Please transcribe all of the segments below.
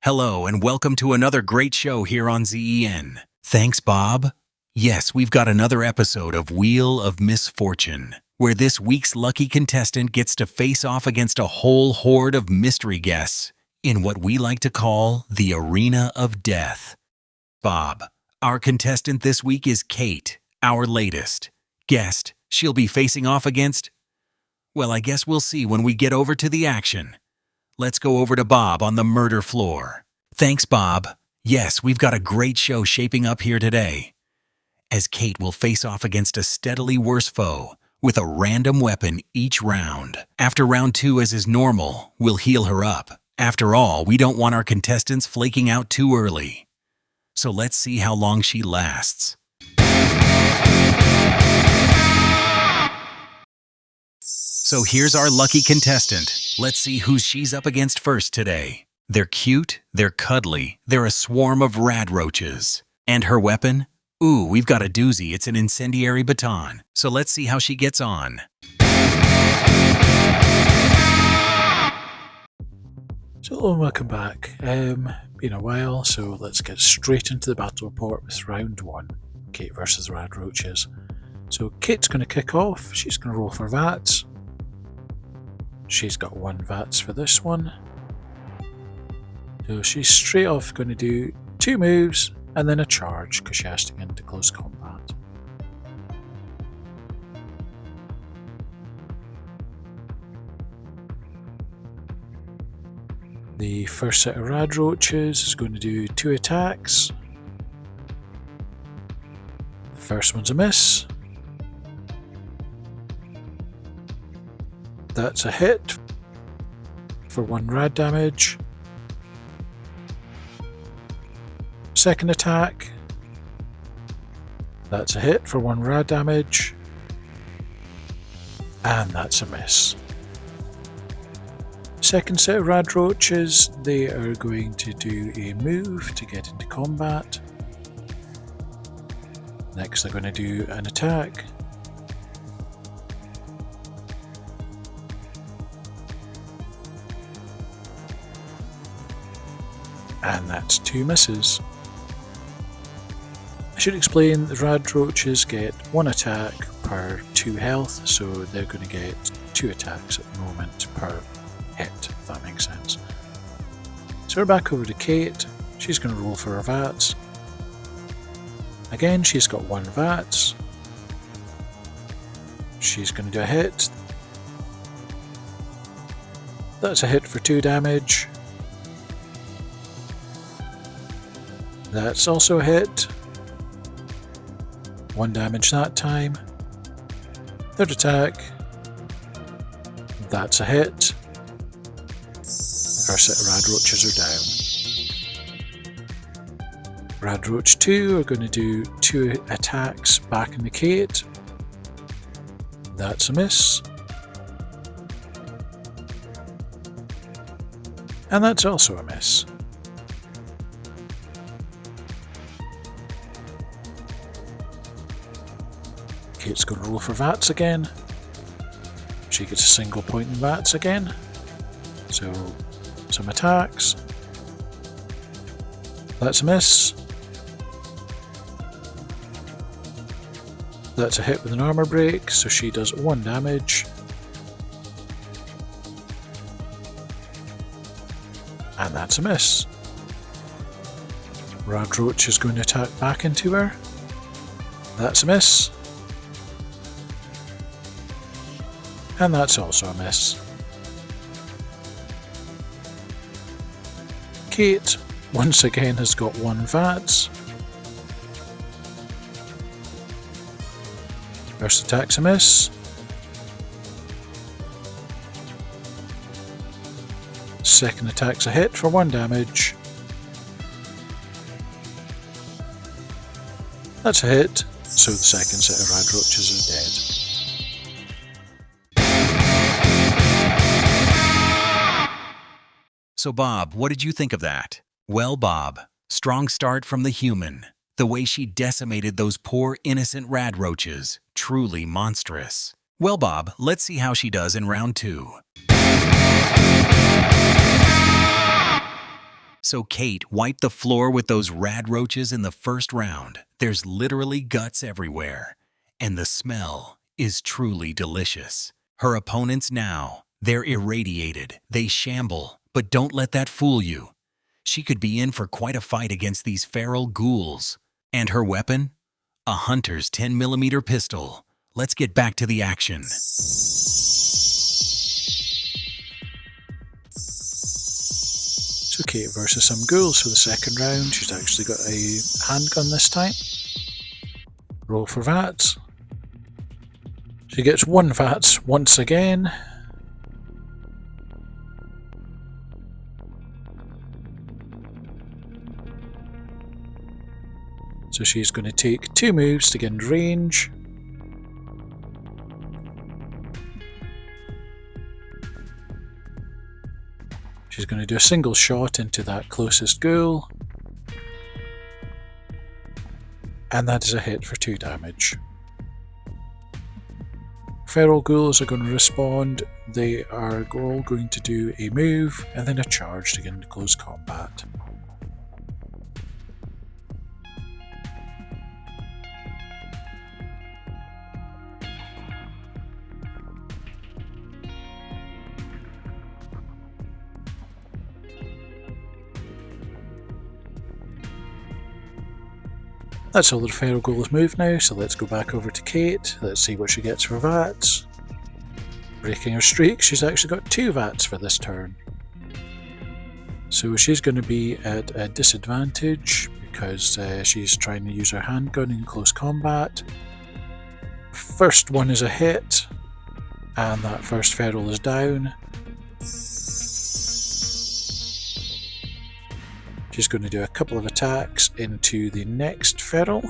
Hello and welcome to another great show here on ZEN. Thanks, Bob. Yes, we've got another episode of Wheel of Misfortune, where this week's lucky contestant gets to face off against a whole horde of mystery guests in what we like to call the Arena of Death. Bob, our contestant this week is Kate, our latest guest. She'll be facing off against... well, I guess we'll see when we get over to the action. Let's go over to Bob on the murder floor. Thanks, Bob. Yes, we've got a great show shaping up here today, as Kate will face off against a steadily worse foe with a random weapon each round. After round 2, as is normal, we'll heal her up. After all, we don't want our contestants flaking out too early. So let's see how long she lasts. So here's our lucky contestant. Let's see who she's up against first today. They're cute, they're cuddly, they're a swarm of rad roaches. And her weapon? Ooh, we've got a doozy. It's an incendiary baton. So let's see how she gets on. So hello and welcome back. Been a while, so let's get straight into the battle report with round 1. Kate versus the rad roaches. So Kate's going to kick off. She's going to roll for VATS. She's got 1 VATS for this one. So she's straight off going to do 2 moves and then a charge because she has to get into close combat. The first set of rad roaches is going to do 2 attacks. The first one's a miss. That's a hit for 1 rad damage. Second attack. That's a hit for 1 rad damage. And that's a miss. Second set of rad roaches, they are going to do a move to get into combat. Next they're going to do an attack. And that's 2 misses. I should explain the rad roaches get 1 attack per 2 health, so they're going to get 2 attacks at the moment per hit, if that makes sense. So we're back over to Kate. She's going to roll for her VATS. Again, she's got 1 VATS. She's going to do a hit. That's a hit for 2 damage. That's also a hit. 1 damage that time. Third attack. That's a hit. First set of rad roaches are down. Rad roach 2 are going to do 2 attacks back in the Kate. That's a miss. And that's also a miss. Kate's going to roll for VATS again. She gets a single point in VATS again. So, some attacks. That's a miss. That's a hit with an armor break, so she does 1 damage. And that's a miss. Rad Roach is going to attack back into her. That's a miss. And that's also a miss. Kate, once again, has got 1 VATS. First attack's a miss. Second attack's a hit for 1 damage. That's a hit, so the second set of rad roaches is dead. So Bob, what did you think of that? Well, Bob, strong start from the human. The way she decimated those poor innocent rad roaches, truly monstrous. Well, Bob, let's see how she does in round 2. So Kate wiped the floor with those rad roaches in the first round. There's literally guts everywhere. And the smell is truly delicious. Her opponents now, they're irradiated. They shamble, but don't let that fool you. She could be in for quite a fight against these feral ghouls. And her weapon? A hunter's 10mm pistol. Let's get back to the action. So Kate versus some ghouls for the second round. She's actually got a handgun this time. Roll for VATS. She gets 1 VATS once again. So she's going to take 2 moves to get in range. She's going to do a single shot into that closest ghoul. And that is a hit for 2 damage. Feral ghouls are going to respond. They are all going to do a move and then a charge to get into close combat. That's all the feral ghouls move now, so let's go back over to Kate. Let's see what she gets for VATS. Breaking her streak, she's actually got 2 VATS for this turn. So she's going to be at a disadvantage because she's trying to use her handgun in close combat. First one is a hit, and that first feral is down. She's going to do a couple of attacks into the next feral.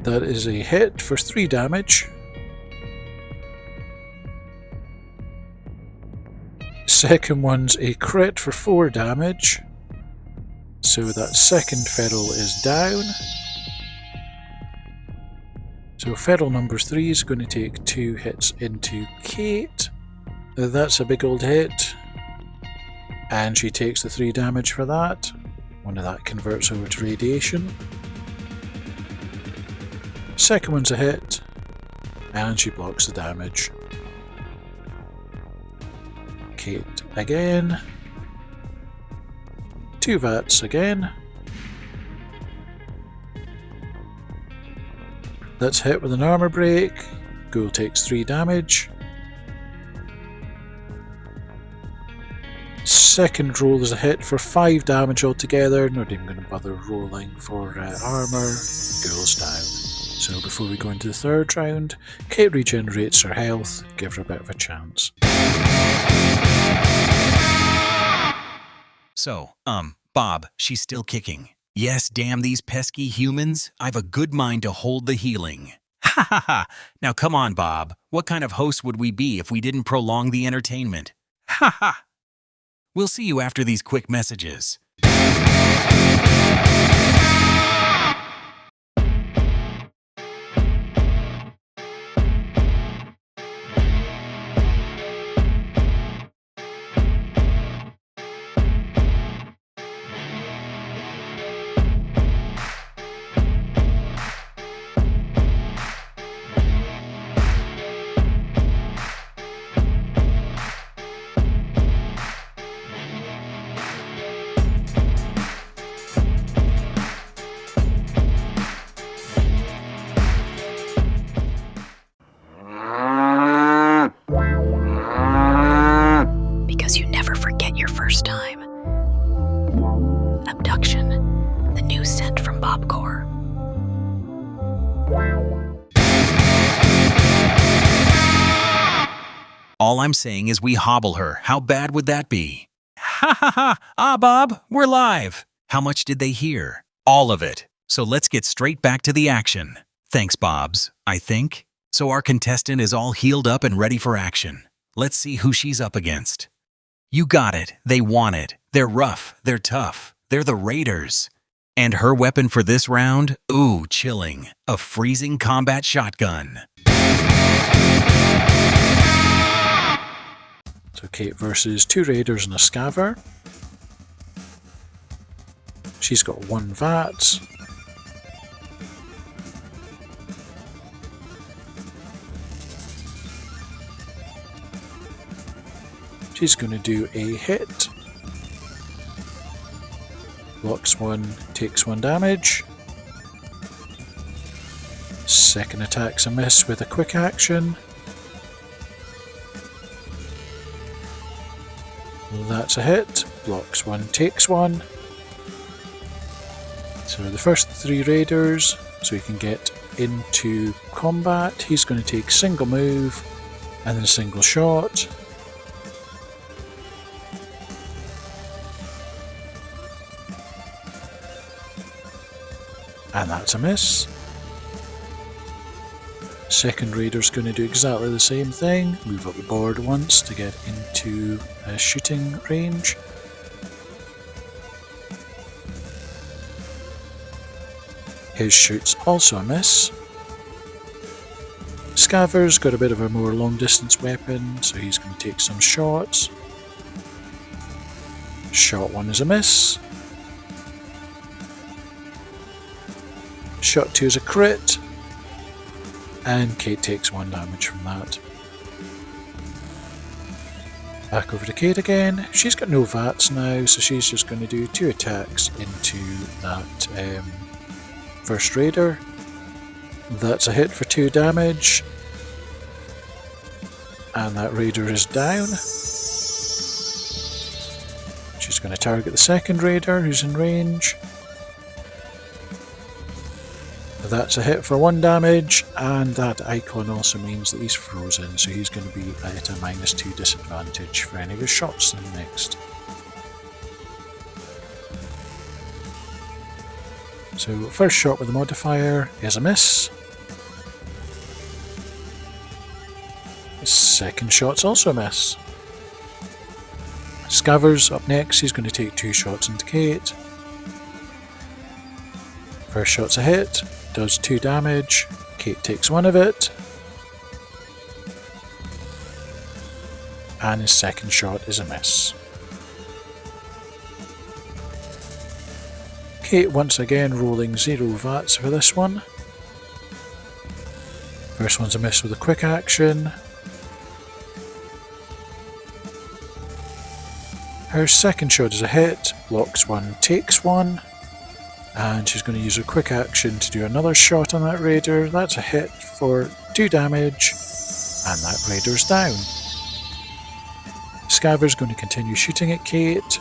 That is a hit for 3 damage. Second one's a crit for 4 damage. So that second feral is down. So feral number 3 is going to take 2 hits into Kate. That's a big old hit, and she takes the 3 damage for that. One of that converts over to radiation. Second one's a hit, and she blocks the damage. Kate again. 2 VATS again. That's hit with an armor break. Ghoul takes 3 damage. Second roll is a hit for 5 damage altogether. Not even going to bother rolling for armor. Ghoul's down. So before we go into the third round, Kate regenerates her health. Give her a bit of a chance. So, Bob, she's still kicking. Yes, damn these pesky humans. I've a good mind to hold the healing. Ha ha ha. Now come on, Bob. What kind of host would we be if we didn't prolong the entertainment? Ha ha. We'll see you after these quick messages. Because you never forget your first time. Abduction, the new scent from Bobcore. All I'm saying is we hobble her. How bad would that be? Ha ha ha! Ah, Bob, we're live! How much did they hear? All of it. So let's get straight back to the action. Thanks, Bobs, I think. So our contestant is all healed up and ready for action. Let's see who she's up against. You got it. They want it. They're rough. They're tough. They're the Raiders. And her weapon for this round? Ooh, chilling. A freezing combat shotgun. So Kate versus 2 raiders and a scaver. She's got 1 VAT. She's going to do a hit. Blocks 1, takes 1 damage. Second attack's a miss with a quick action. That's a hit. Blocks 1, takes 1. So the first 3 raiders, so he can get into combat. He's going to take single move and then single shot. And that's a miss. Second raider's going to do exactly the same thing. Move up the board once to get into a shooting range. His shoot's also a miss. Scaver's got a bit of a more long distance weapon, so he's going to take some shots. Shot 1 is a miss. Shot 2 is a crit. And Kate takes 1 damage from that. Back over to Kate again. She's got no VATs now, so she's just going to do 2 attacks into that first raider. That's a hit for 2 damage. And that raider is down. She's going to target the second raider who's in range. That's a hit for 1 damage, and that icon also means that he's frozen, so he's going to be at a -2 disadvantage for any of his shots then next. So first shot with the modifier is a miss. Second shot's also a miss. Scaver's up next, he's going to take 2 shots into Kate. First shot's a hit, does 2 damage, Kate takes 1 of it. And his second shot is a miss. Kate once again rolling 0 VATs for this one. First one's a miss with a quick action. Her second shot is a hit, blocks 1, takes 1. And she's going to use a quick action to do another shot on that raider. That's a hit for 2 damage, and that raider's down. Scaver's going to continue shooting at Kate.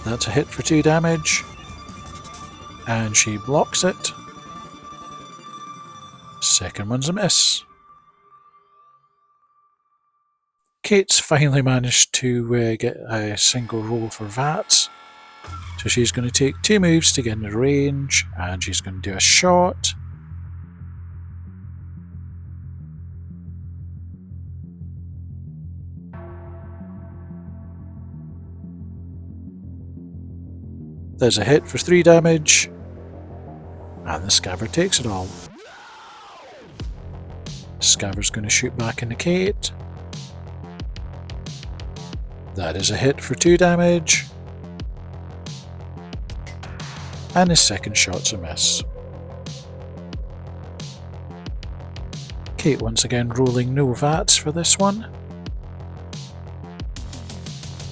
That's a hit for 2 damage, and she blocks it. Second one's a miss. Kate's finally managed to get a single roll for VATs. So she's going to take 2 moves to get into range, and she's going to do a shot. There's a hit for 3 damage, and the Scaver takes it all. Scaver's going to shoot back into Kate. That is a hit for 2 damage. And his second shot's a miss. Kate once again rolling no VATs for this one.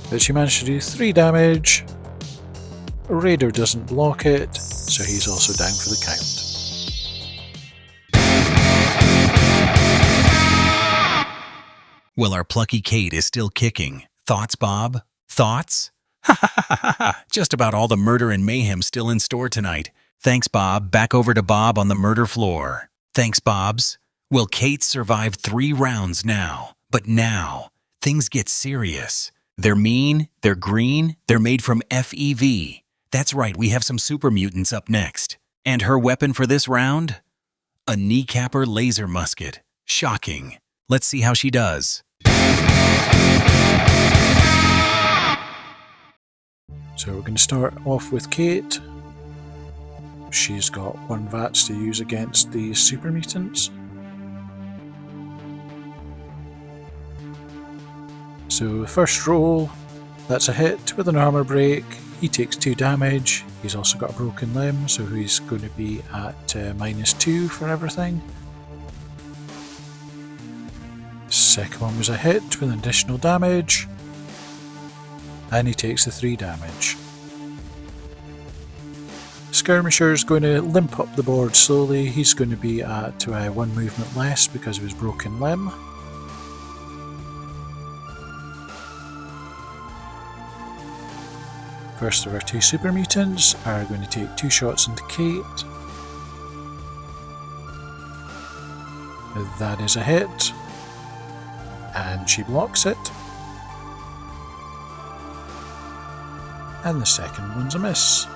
But she managed to do 3 damage. Raider doesn't block it, so he's also down for the count. Well, our plucky Kate is still kicking. Thoughts, Bob? Thoughts? Ha ha ha ha ha! Just about all the murder and mayhem still in store tonight. Thanks, Bob. Back over to Bob on the murder floor. Thanks, Bobs. Well, Kate survived 3 rounds now. But now, things get serious. They're mean, they're green, they're made from FEV. That's right, we have some super mutants up next. And her weapon for this round? A kneecapper laser musket. Shocking. Let's see how she does. So we're going to start off with Kate. She's got 1 VATs to use against these super mutants. So the first roll, that's a hit with an armor break. He takes 2 damage. He's also got a broken limb, so he's going to be at -2 for everything. Second one was a hit with additional damage, and he takes the 3 damage. Skirmisher's going to limp up the board slowly. He's going to be at 1 movement less because of his broken limb. First of our 2 super mutants are going to take 2 shots into Kate. That is a hit, and she blocks it. And the second one's a miss.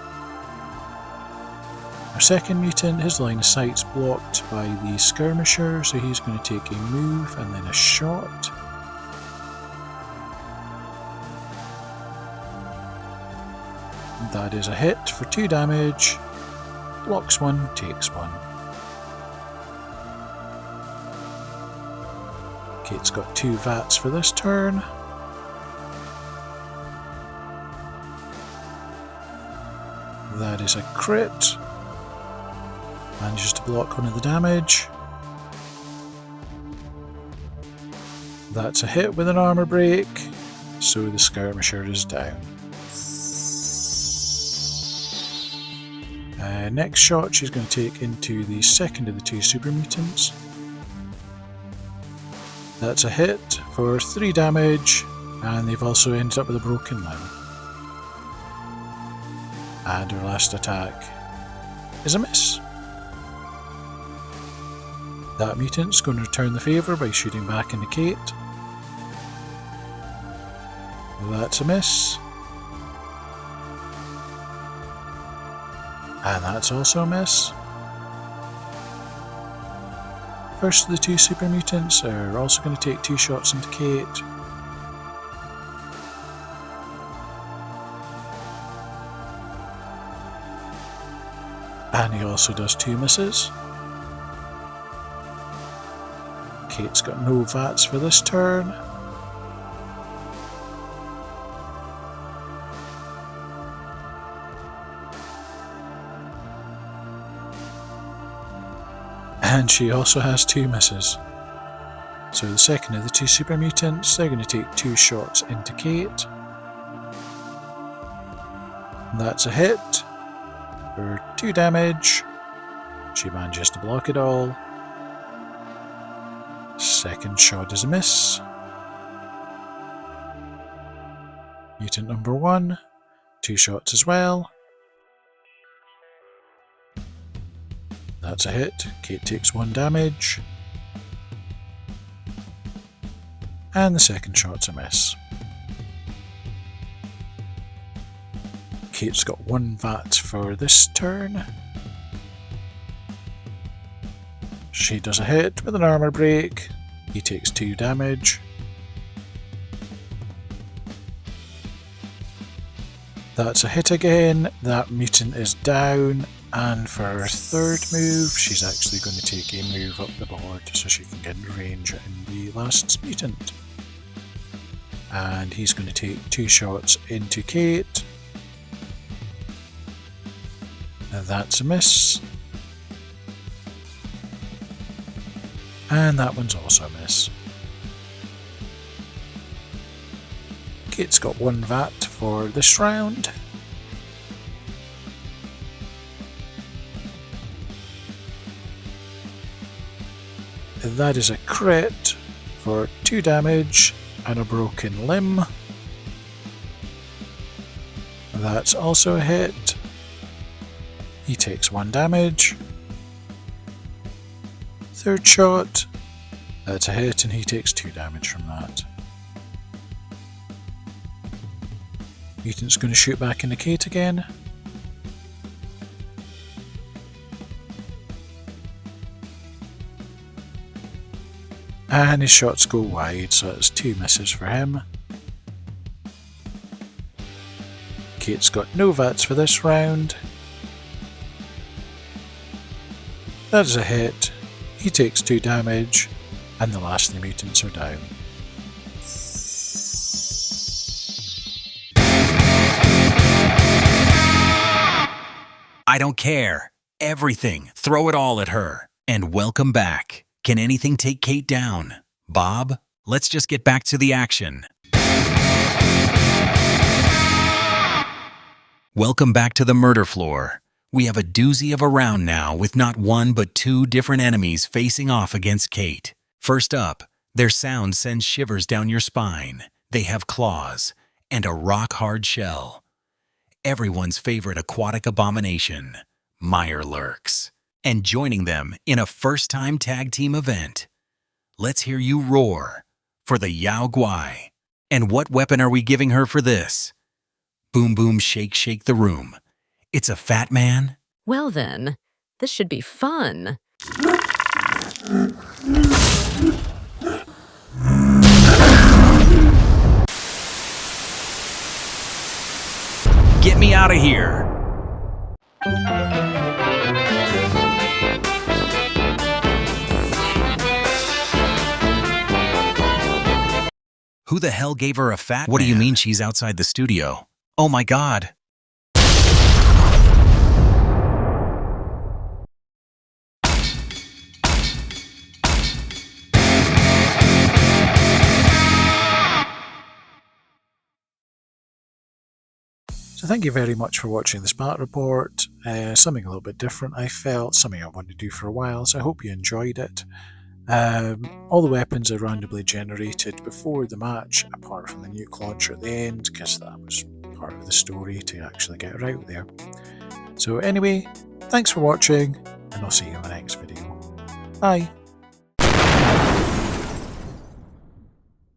Our second mutant, his line of sight's blocked by the skirmisher, so he's going to take a move and then a shot. That is a hit for 2 damage. Blocks 1, takes 1. Kate's got 2 VATs for this turn. That is a crit. Manages to block 1 of the damage. That's a hit with an armor break, so the skirmisher is down. Next shot she's going to take into the second of the 2 super mutants. That's a hit for 3 damage, and they've also ended up with a broken limb. And her last attack is a miss. That mutant's going to return the favour by shooting back into Kate. That's a miss. And that's also a miss. First of the 2 super mutants are also going to take 2 shots into Kate. And he also does 2 misses. Kate's got no VATs for this turn. And she also has 2 misses. So the second of the 2 super mutants, they're going to take 2 shots into Kate. And that's a hit for 2 damage. She manages to block it all. Second shot is a miss. Mutant number 1, 2 shots as well. That's a hit. Kate takes 1 damage. And the second shot's a miss. Kate's got 1 VAT for this turn. She does a hit with an armor break. He takes 2 damage. That's a hit again. That mutant is down. And for her third move, she's actually going to take a move up the board so she can get in range in the last mutant. And he's going to take 2 shots into Kate. And that's a miss. And that one's also a miss. Kate's got 1 VAT for this round. That is a crit for 2 damage and a broken limb. That's also a hit. He takes 1 damage. Third shot. That's a hit and he takes 2 damage from that. Mutant's going to shoot back into Kate again. And his shots go wide, so it's 2 misses for him. Kate's got no VATs for this round. That is a hit. He takes 2 damage, and the last of the mutants are down. I don't care. Everything. Throw it all at her. And welcome back. Can anything take Kate down? Bob, let's just get back to the action. Welcome back to the murder floor. We have a doozy of a round now with not one but two different enemies facing off against Kate. First up, their sound sends shivers down your spine. They have claws and a rock-hard shell. Everyone's favorite aquatic abomination, Mirelurks. And joining them in a first-time tag team event. Let's hear you roar for the Yao Guai. And what weapon are we giving her for this? Boom boom shake shake the room. It's a fat man? Well then, this should be fun. Get me out of here! Who the hell gave her a fat man? What do you mean she's outside the studio? Oh my god! So thank you very much for watching the Spat Report. Something a little bit different I felt, something I wanted to do for a while, so I hope you enjoyed it. All the weapons are randomly generated before the match, apart from the nuke launcher at the end, because that was part of the story to actually get her out there. So anyway, thanks for watching, and I'll see you in the next video. Bye!